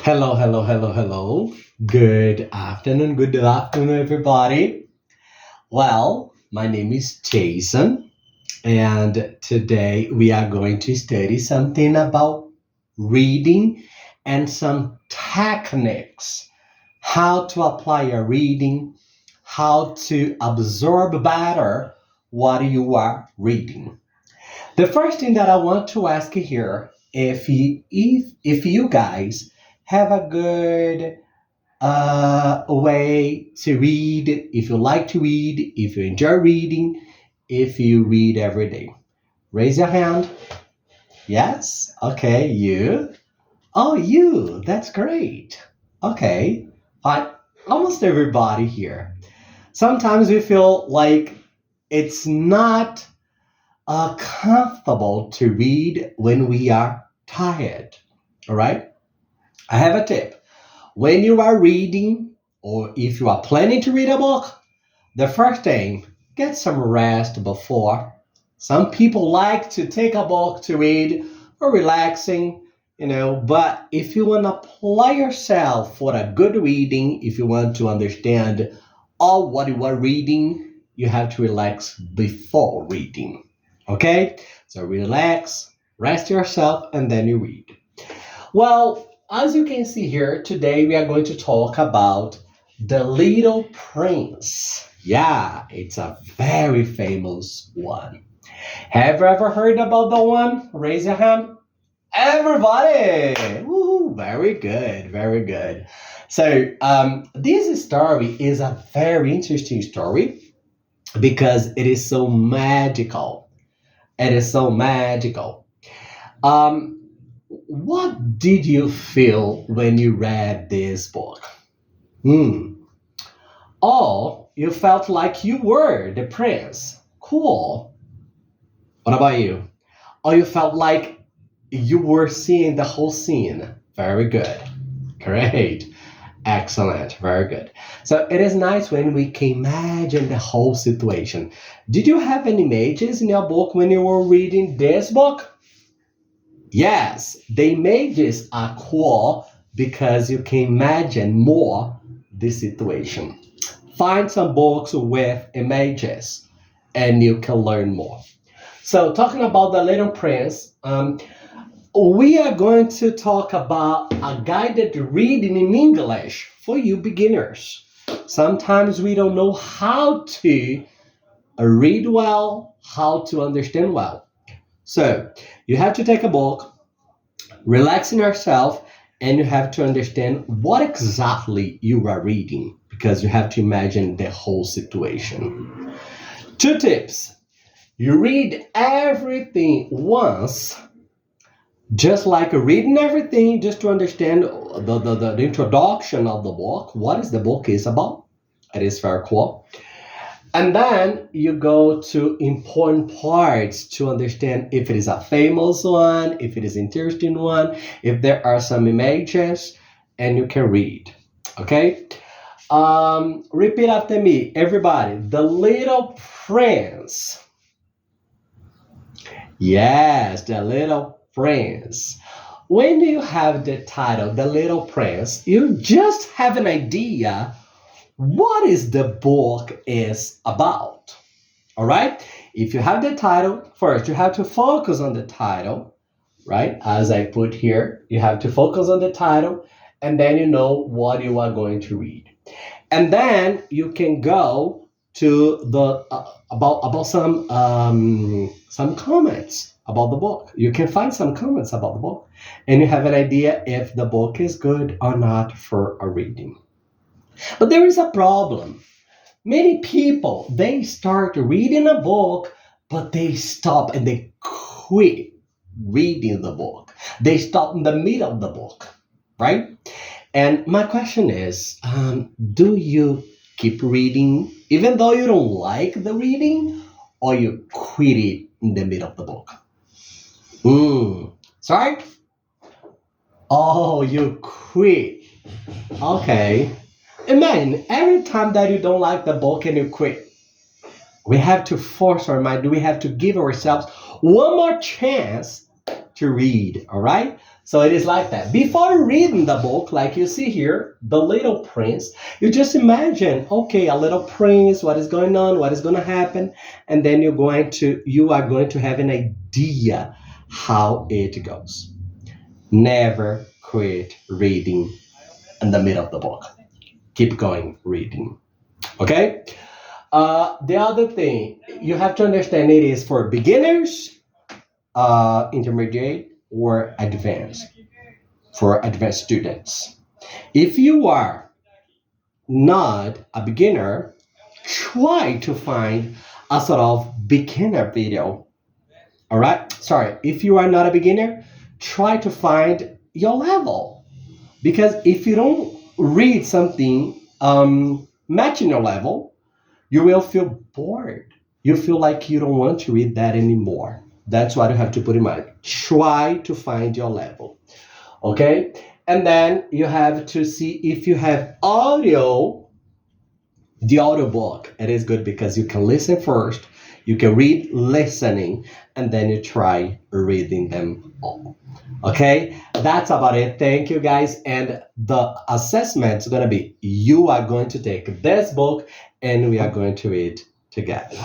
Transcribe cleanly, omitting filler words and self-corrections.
Hello, hello, hello, hello. Good afternoon, everybody. Well, my name is Jason, and today we are going to study something about reading and some techniques. How to apply your reading, how to absorb better what you are reading. The first thing that I want to ask you here, if you guys have a good way to read, if you like to read, if you enjoy reading, if you read every day. Raise your hand. Yes? Okay, you. Oh, you. That's great. Okay. Almost everybody here. Sometimes we feel like it's not comfortable to read when we are tired. All right? I have a tip. When you are reading, or if you are planning to read a book, the first thing, get some rest before. Some people like to take a book to read or relaxing, but if you want to apply yourself for a good reading, if you want to understand all what you are reading, you have to relax before reading. Okay? So relax, rest yourself, and then you read. Well, as you can see here, today we are going to talk about The Little Prince. Yeah, it's a very famous one. Have you ever heard about the one? Raise your hand. Everybody! Woo, very good, very good. So, this story is a very interesting story because it is so magical. It is so magical. Um, what did you feel when you read this book? Hmm. Oh, you felt like you were the prince. Cool. What about you? Oh, you felt like you were seeing the whole scene. Very good. Great. Excellent. Very good. So it is nice when we can imagine the whole situation. Did you have any images in your book when you were reading this book? Yes, the images are cool because you can imagine more the situation. Find some books with images and you can learn more. So, talking about The Little Prince, we are going to talk about a guided reading in English for you beginners. Sometimes we don't know how to read well, how to understand well. So, you have to take a book, relaxing yourself, and you have to understand what exactly you are reading because you have to imagine the whole situation. Two tips. You read everything once, just like reading everything, just to understand the introduction of the book, what is the book is about. It is very cool. And then you go to important parts to understand if it is a famous one, if it is interesting one, if there are some images, and you can read. Okay? Repeat after me, everybody. The Little Prince. Yes, The Little Prince. When you have the title, The Little Prince, you just have an idea what is the book is about. All right? If you have the title, first you have to focus on the title, right? As I put here, you have to focus on the title and then you know what you are going to read. And then you can go to the about some comments about the book. You can find some comments about the book and you have an idea if the book is good or not for a reading. But there is a problem. Many people, they start reading a book, but they stop and they quit reading the book. They stop in the middle of the book, right? And my question is, do you keep reading even though you don't like the reading, or you quit it in the middle of the book? Sorry? Oh, you quit. Okay. Imagine every time that you don't like the book and you quit. We have to force our mind. We have to give ourselves one more chance to read. All right. So it is like that. Before reading the book, like you see here, The Little Prince, you just imagine, okay, a little prince, what is going on, what is going to happen, and then you are going to have an idea how it goes. Never quit reading in the middle of the book. Keep going reading. Okay? The other thing you have to understand, it is for beginners, intermediate, or advanced, for advanced students. If you are not a beginner, try to find a sort of beginner video. All right? Sorry, if you are not a beginner, try to find your level. Because if you don't read something matching your level, you will feel bored. You feel like you don't want to read that anymore. That's what you have to put in mind. Try to find your level. Okay? And then you have to see if you have audio, the audiobook. It is good because you can listen first, you can read listening, and then you try reading them all. Okay, that's about it. Thank you guys. And the assessment is going to be, you are going to take this book and we are going to read together.